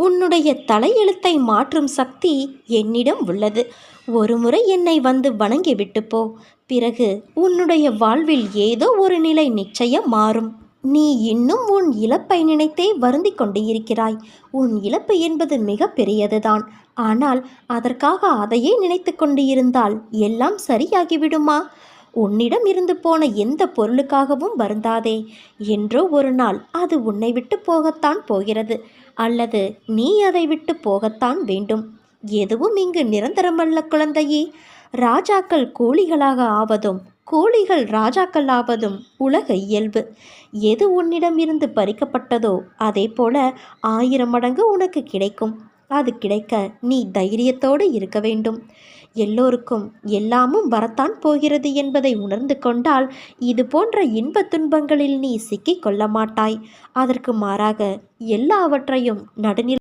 உன்னுடைய தலையெழுத்தை மாற்றும் சக்தி என்னிடம் உள்ளது. ஒருமுறை என்னை வந்து வணங்கிவிட்டு போ. பிறகு உன்னுடைய வாழ்வில் ஏதோ ஒரு நிலை நிச்சயம் மாறும். நீ இன்னும் உன் இழப்பை நினைத்தே வருந்திக் கொண்டு இருக்கிறாய். உன் இழப்பு என்பது மிக பெரியதுதான். ஆனால் அதற்காக அதையே நினைத்து கொண்டு இருந்தால் எல்லாம் சரியாகிவிடுமா? உன்னிடம் இருந்து போன எந்த பொருளுக்காகவும் வருந்தாதே. என்றோ ஒரு நாள் அது உன்னை விட்டு போகத்தான் போகிறது, அல்லது நீ அதை விட்டு போகத்தான் வேண்டும். எதுவும் இங்கு நிரந்தரமல்ல குழந்தையே. ராஜாக்கள் கூலிகளாக ஆவதும் கூலிகள் ராஜாக்கள் ஆவதும் உலக இயல்பு. எது உன்னிடம் இருந்து பறிக்கப்பட்டதோ அதே போல 1000 மடங்கு உனக்கு கிடைக்கும். அது கிடைக்க நீ தைரியத்தோடு இருக்க வேண்டும். எல்லோருக்கும் எல்லாமும் வரத்தான் போகிறது என்பதை உணர்ந்து கொண்டால் இது போன்ற இன்ப துன்பங்களில் நீ சிக்கிக் கொள்ள மாட்டாய். அதற்கு மாறாக எல்லாவற்றையும் நடுநிலை